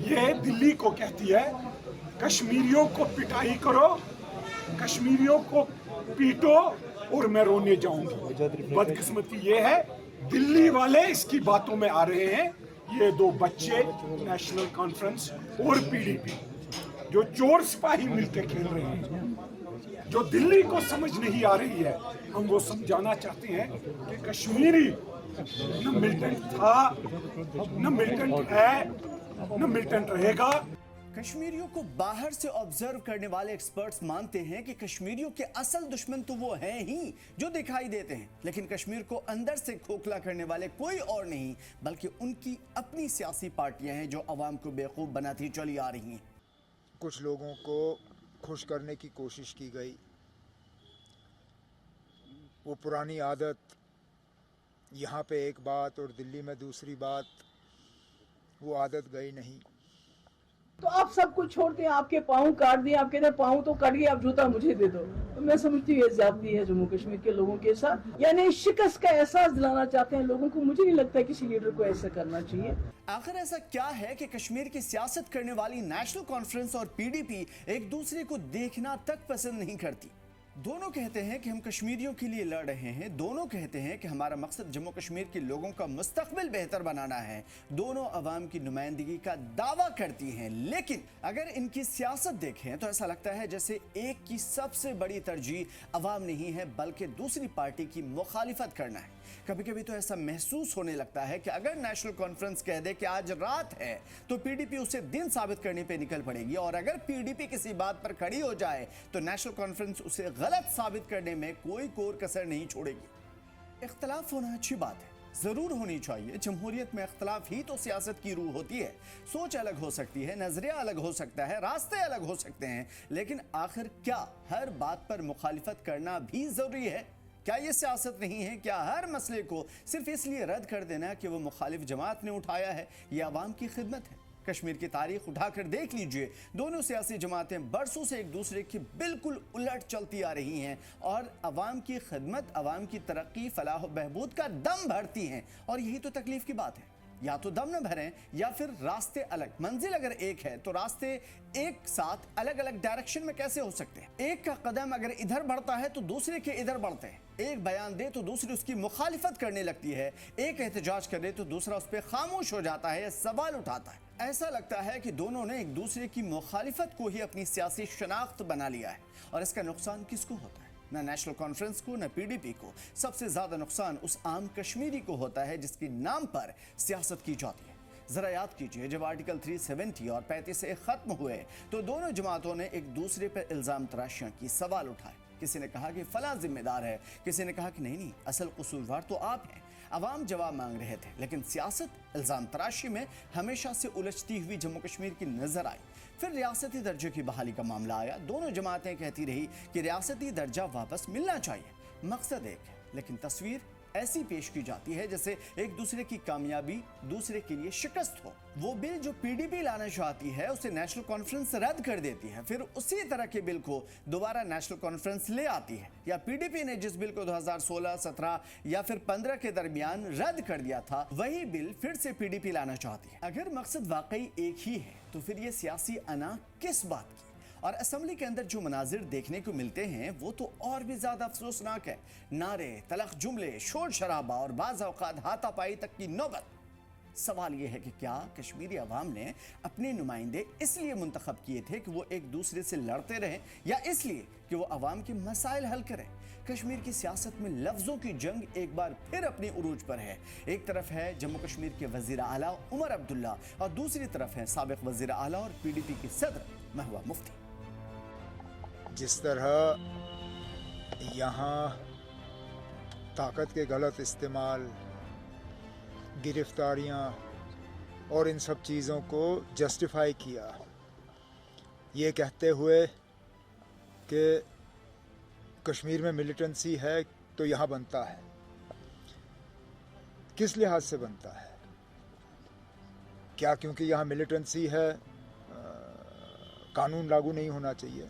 ये दिल्ली को कहती है कश्मीरियों को पिटाई करो, कश्मीरियों को पीटो और मैं रोने जाऊंगी। बदकिस्मती ये है दिल्ली वाले इसकी बातों में आ रहे हैं। ये दो बच्चे नेशनल कॉन्फ्रेंस और पीडीपी जो चोर सिपाही मिलकर खेल रहे हैं, जो दिल्ली को समझ नहीं आ रही है, हम वो समझाना चाहते हैं कि कश्मीरी न मिलिटेंट था, न मिलिटेंट है, न मिलिटेंट रहेगा। कश्मीरियों को बाहर से ऑब्जर्व करने वाले एक्सपर्ट्स मानते हैं कि कश्मीरियों के असल दुश्मन तो वो हैं ही जो दिखाई देते हैं, लेकिन कश्मीर को अंदर से खोखला करने वाले कोई और नहीं बल्कि उनकी अपनी सियासी पार्टियां हैं जो अवाम को बेवकूफ बनाती चली आ रही हैं। कुछ लोगों को खुश करने की कोशिश की गई, वो पुरानी आदत, यहाँ पे एक बात और दिल्ली में दूसरी बात, वो आदत गई नहीं। तो आप सब कुछ छोड़ते हैं, आपके पाँव काट दिए, आप कहते हैं पाँव तो कट गए, आप जूता मुझे दे दो। तो मैं समझती हूँ ये ज्यादती है जम्मू कश्मीर के लोगों के साथ, यानी शिकस्त का एहसास दिलाना चाहते हैं लोगों को। मुझे नहीं लगता है किसी लीडर को ऐसा करना चाहिए। आखिर ऐसा क्या है कि कश्मीर की सियासत करने वाली नेशनल कॉन्फ्रेंस और पीडीपी एक दूसरे को देखना तक पसंद नहीं करती? दोनों कहते हैं कि हम कश्मीरियों के लिए लड़ रहे हैं, दोनों कहते हैं कि हमारा मकसद जम्मू कश्मीर के लोगों का मुस्तकबिल बेहतर बनाना है, दोनों अवाम की नुमाइंदगी का दावा करती हैं। लेकिन अगर इनकी सियासत देखें तो ऐसा लगता है जैसे एक की सबसे बड़ी तरजीह अवाम नहीं है बल्कि दूसरी पार्टी की मुखालिफत करना है। कभी कभी तो ऐसा महसूस होने लगता है कि अगर नेशनल कॉन्फ्रेंस कह दे कि आज रात है तो पीडीपी उसे दिन साबित करने पे निकल पड़ेगी, और अगर पीडीपी किसी बात पर खड़ी हो जाए तो नेशनल कॉन्फ्रेंस उसे गलत साबित करने में कोई कोर कसर नहीं छोड़ेगी। इख्तलाफ होना अच्छी बात है, जरूर होनी चाहिए। जमहूरियत में इख्तलाफ ही तो सियासत की रूह होती है। सोच अलग हो सकती है, नजरिया अलग हो सकता है, रास्ते अलग हो सकते हैं, लेकिन आखिर क्या हर बात पर मुखालिफत करना भी जरूरी है? क्या ये सियासत नहीं है? क्या हर मसले को सिर्फ इसलिए रद्द कर देना कि वो मुखालिफ जमात ने उठाया है? ये अवाम की खिदमत है। कश्मीर की तारीख उठाकर देख लीजिए, दोनों सियासी जमातें बरसों से एक दूसरे की बिल्कुल उलट चलती आ रही हैं और अवाम की खिदमत, अवाम की तरक्की, फलाह व बहबूद का दम भरती हैं। और यही तो तकलीफ की बात है, या तो दम न भरें या फिर रास्ते अलग। मंजिल अगर एक है तो रास्ते एक साथ अलग अलग डायरेक्शन में कैसे हो सकते हैं? एक का कदम अगर इधर बढ़ता है तो दूसरे के इधर बढ़ते हैं, एक बयान दे तो दूसरी उसकी मुखालिफत करने लगती है, एक एहतजाज करे तो दूसरा उस पर खामोश हो जाता है या सवाल उठाता है। ऐसा लगता है कि दोनों ने एक दूसरे की मुखालिफत को ही अपनी सियासी शनाख्त बना लिया है, और इसका नुकसान किसको होता है? न नेशनल कॉन्फ्रेंस को, न पीडीपी को। सबसे ज्यादा नुकसान उस आम कश्मीरी को होता है जिसके नाम पर सियासत की जाती है। जरा याद कीजिए, जब आर्टिकल 370 और 35 से खत्म हुए तो दोनों जमातों ने एक दूसरे पर इल्जाम तराशियां की, सवाल उठाए। किसी ने कहा कि फला जिम्मेदार है, किसी ने कहा कि नहीं, असल कसूरवार तो आप हैं। अवाम जवाब मांग रहे थे, लेकिन सियासत इल्जाम तराशी में हमेशा से उलझती हुई जम्मू कश्मीर की नजर आई। फिर रियासती दर्जे की बहाली का मामला आया। दोनों जमातें कहती रही कि रियासती दर्जा वापस मिलना चाहिए। मकसद एक है, लेकिन तस्वीर ऐसी पेश की जाती है जैसे एक दूसरे की कामयाबी दूसरे के लिए शिकस्त हो। वो बिल जो पीडीपी लाना चाहती है उसे नेशनल कॉन्फ्रेंस रद्द कर देती है, फिर उसी तरह के बिल को दोबारा नेशनल कॉन्फ्रेंस ले आती है। या पीडीपी ने जिस बिल को 2016, 17 या फिर 15 के दरमियान रद्द कर दिया था, वही बिल फिर से पीडीपी लाना चाहती है। अगर मकसद वाकई एक ही है तो फिर ये सियासी अना किस बात की? और असेंबली के अंदर जो मनाजिर देखने को मिलते हैं वो तो और भी ज्यादा अफसोसनाक है। नारे, तलख जुमले, शोर शराबा और बाज़ औक़ात हाथापाई तक की नौबत। सवाल यह है कि क्या कश्मीरी अवाम ने अपने नुमाइंदे इसलिए मुंतखब किए थे कि वो एक दूसरे से लड़ते रहें, या इसलिए कि वो अवाम के मसाइल हल करें? कश्मीर की सियासत में लफ्जों की जंग एक बार फिर अपनी उरूज पर है। एक तरफ है जम्मू कश्मीर के वजीर आला उमर अब्दुल्ला और दूसरी तरफ है साबिक वजीर आला और पीडीपी के सदर महबूबा मुफ्ती। जिस तरह यहाँ ताकत के गलत इस्तेमाल, गिरफ्तारियाँ और इन सब चीज़ों को जस्टिफाई किया, ये कहते हुए कि कश्मीर में मिलिटेंसी है तो यहाँ बनता है। किस लिहाज से बनता है? क्या क्योंकि यहाँ मिलिटेंसी है कानून लागू नहीं होना चाहिए?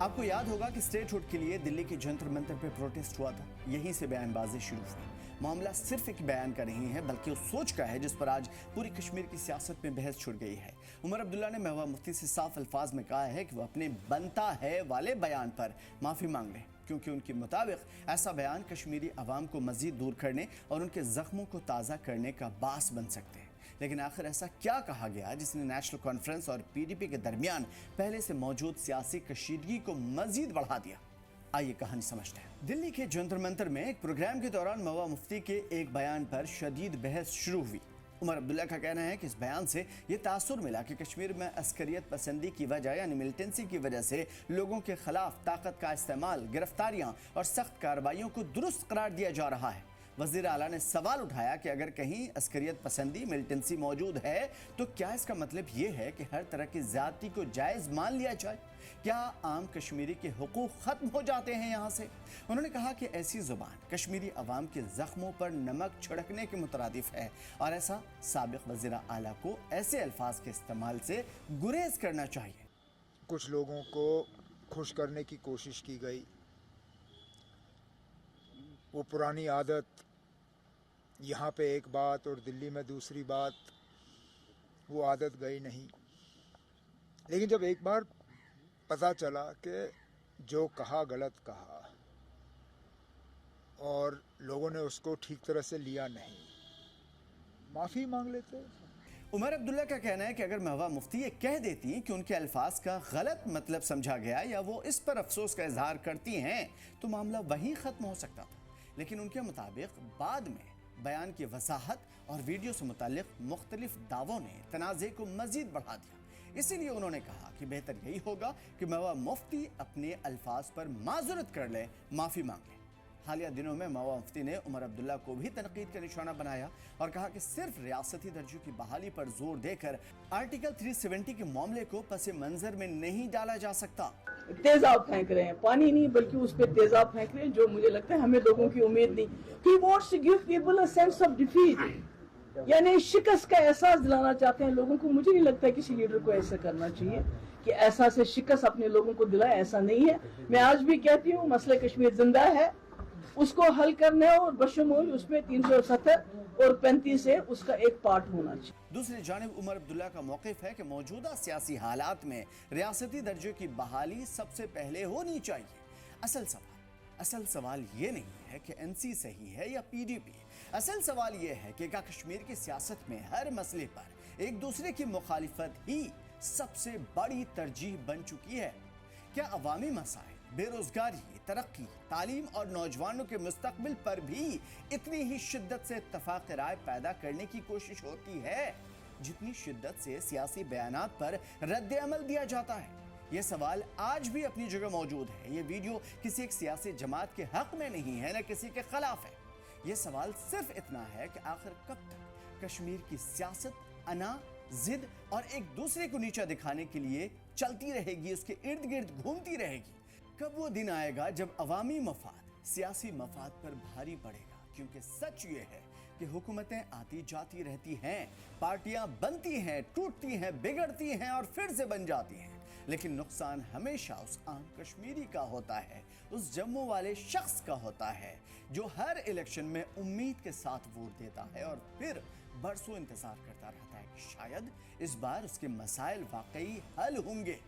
आपको याद होगा कि स्टेटहुड के लिए दिल्ली के जंतर मंतर पे प्रोटेस्ट हुआ था, यहीं से बयानबाजी शुरू हुई। मामला सिर्फ एक बयान का नहीं है बल्कि उस सोच का है जिस पर आज पूरी कश्मीर की सियासत में बहस छिड़ गई है। उमर अब्दुल्ला ने महबूबा मुफ्ती से साफ अल्फाज में कहा है कि वो अपने बनता है वाले बयान पर माफ़ी मांग लें, क्योंकि उनके मुताबिक ऐसा बयान कश्मीरी अवाम को मजीद दूर करने और उनके जख्मों को ताज़ा करने का बास बन सकते हैं। लेकिन आखिर ऐसा क्या कहा गया जिसने नेशनल कॉन्फ्रेंस और पीडीपी के दरमियान पहले से मौजूद सियासी कशीदगी को मजीद बढ़ा दिया? आइए कहानी समझते हैं। दिल्ली के जंतर मंतर में एक प्रोग्राम के दौरान महबूबा मुफ्ती के एक बयान पर शदीद बहस शुरू हुई। उमर अब्दुल्ला का कहना है कि इस बयान से ये तासुर मिला कि कश्मीर में अस्करियत पसंदी की वजह यानी मिलिटेंसी की वजह से लोगों के खिलाफ ताकत का इस्तेमाल, गिरफ्तारियां और सख्त कार्रवाइयों को दुरुस्त करार दिया जा रहा है। वज़ीर आला ने सवाल उठाया कि अगर कहीं अस्करियत पसंदी, मिलिटेंसी मौजूद है तो क्या इसका मतलब ये है कि हर तरह की ज़्यादती को जायज़ मान लिया जाए? क्या आम कश्मीरी के हुकूक ख़त्म हो जाते हैं यहाँ से? उन्होंने कहा कि ऐसी ज़ुबान कश्मीरी अवाम के ज़ख्मों पर नमक छिड़कने के मुतरादिफ है और ऐसा साबिक़ वज़ीर आला को ऐसे अल्फाज के इस्तेमाल से गुरेज करना चाहिए। कुछ लोगों को खुश करने की कोशिश की गई। वो पुरानी आदत, यहाँ पे एक बात और दिल्ली में दूसरी बात, वो आदत गई नहीं। लेकिन जब एक बार पता चला कि जो कहा गलत कहा और लोगों ने उसको ठीक तरह से लिया नहीं, माफ़ी मांग लेते। उमर अब्दुल्ला का कहना है कि अगर महबूबा मुफ्ती ये कह देती कि उनके अल्फाज का गलत मतलब समझा गया या वो इस पर अफसोस का इजहार करती हैं तो मामला वहीं ख़त्म हो सकता था। लेकिन उनके मुताबिक बाद में बयान की वजाहत और वीडियो से मुतालिक मुख्तलिफ दावों ने तनाज़े को मजीद बढ़ा दिया। इसीलिए उन्होंने कहा कि बेहतर यही होगा कि महबूबा मुफ्ती अपने अल्फाज पर माजूरत कर ले, माफ़ी मांग ले। हालिया दिनों में महबूबा मुफ्ती ने उमर अब्दुल्ला को भी तनकीद का निशाना बनाया और कहा कि सिर्फ रियासती दर्जे की बहाली पर जोर देकर आर्टिकल 370 के मामले को पसे मंजर में नहीं डाला जा सकता। तेजाब फेंक रहे हैं, पानी नहीं बल्कि उस पर तेजाब फेंक रहे हैं, जो मुझे लगता है हमें लोगों की उम्मीद नहीं। He wants to give people a sense of defeat, यानी शिकस्त का एहसास दिलाना चाहते हैं लोगों को। मुझे नहीं लगता है किसी लीडर को ऐसा करना चाहिए कि ऐसा से शिकस्त अपने लोगों को दिलाए, ऐसा नहीं है। मैं आज भी कहती हूँ मसला कश्मीर जिंदा है, उसको हल करना है और बशमूल उसमें 370 और 35 से उसका एक पार्ट होना चाहिए। दूसरी जानिब उमर अब्दुल्ला का मौक़िफ़ है कि मौजूदा सियासी हालात में रियासती दर्जे की बहाली सबसे पहले होनी चाहिए। असल सवाल ये नहीं है कि एनसी सही है या पीडीपी। असल सवाल ये है कि क्या कश्मीर की सियासत में हर मसले पर एक दूसरे की मुखालिफत ही सबसे बड़ी तरजीह बन चुकी है? क्या अवामी मसाइल, बेरोजगारी, तरक्की, तालीम और नौजवानों के मुस्तकबिल पर भी इतनी ही शिद्दत से इत्तफाक राय पैदा करने की कोशिश होती है जितनी शिद्दत से सियासी बयानात पर रद्द अमल दिया जाता है? ये सवाल आज भी अपनी जगह मौजूद है। ये वीडियो किसी एक सियासी जमात के हक में नहीं है, न किसी के खिलाफ है। ये सवाल सिर्फ इतना है कि आखिर कब तक कश्मीर की सियासत अना, जिद और एक दूसरे को नीचा दिखाने के लिए चलती रहेगी, उसके इर्द गिर्द घूमती रहेगी? कब वो दिन आएगा जब अवामी मफाद सियासी मफाद पर भारी पड़ेगा? क्योंकि सच ये है कि हुकूमतें आती जाती रहती हैं, पार्टियां बनती हैं, टूटती हैं, बिगड़ती हैं और फिर से बन जाती हैं, लेकिन नुकसान हमेशा उस आम कश्मीरी का होता है, उस जम्मू वाले शख्स का होता है जो हर इलेक्शन में उम्मीद के साथ वोट देता है और फिर बरसों इंतजार करता रहता है कि शायद इस बार उसके मसाइल वाकई हल होंगे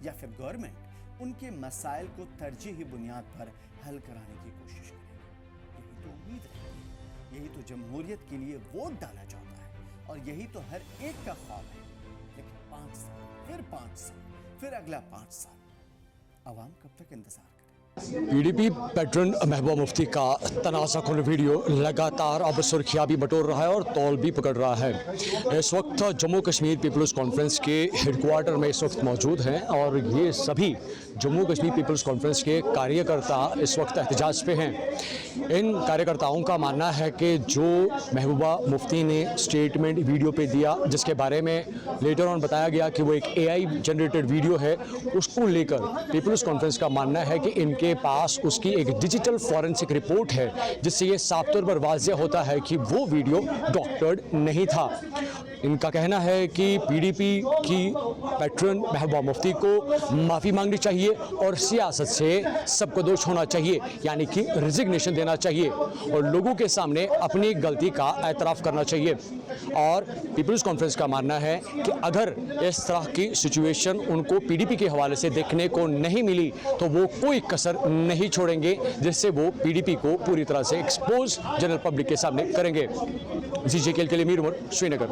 या फिर गवर्नमेंट उनके मसाइल को तरजीही बुनियाद पर हल कराने की कोशिश करेगी। यही तो उम्मीद रहती है, यही तो जमहूरियत के लिए वोट डाला जाता है और यही तो हर एक का ख्वाब है। लेकिन 5 साल, फिर 5 साल, फिर अगला 5 साल, अवाम कब तक इंतजार करे? पीडीपी पैटर्न महबूबा मुफ्ती का तनाज़ुन वीडियो लगातार अब सुर्खियाँ भी बटोर रहा है और तौल भी पकड़ रहा है। इस वक्त जम्मू कश्मीर पीपल्स कॉन्फ्रेंस के हेडक्वार्टर में इस वक्त मौजूद हैं और ये सभी जम्मू कश्मीर पीपल्स कॉन्फ्रेंस के कार्यकर्ता इस वक्त एहतजाज पे हैं। इन कार्यकर्ताओं का मानना है कि जो महबूबा मुफ्ती ने स्टेटमेंट वीडियो पे दिया, जिसके बारे में लेटर ऑन बताया गया कि वो एक AI जनरेटेड वीडियो है, उसको लेकर पीपल्स कॉन्फ्रेंस का मानना है कि इनके पास उसकी एक डिजिटल फॉरेंसिक रिपोर्ट है जिससे ये साफ तौर पर वाज़ेह होता है कि वो वीडियो डॉक्टर्ड नहीं था। इनका कहना है कि पीडीपी की पैट्रन महबूबा मुफ्ती को माफ़ी मांगनी चाहिए और सियासत से सबको दोष होना चाहिए, यानी कि रिजिग्नेशन देना चाहिए और लोगों के सामने अपनी गलती का एतराफ़ करना चाहिए। और पीपल्स कॉन्फ्रेंस का मानना है कि अगर इस तरह की सिचुएशन उनको पीडीपी के हवाले से देखने को नहीं मिली तो वो कोई कसर नहीं छोड़ेंगे, जिससे वो पीडीपी को पूरी तरह से एक्सपोज जनरल पब्लिक के सामने करेंगे। जीजेकेएल के लिए मीर उमर, श्रीनगर।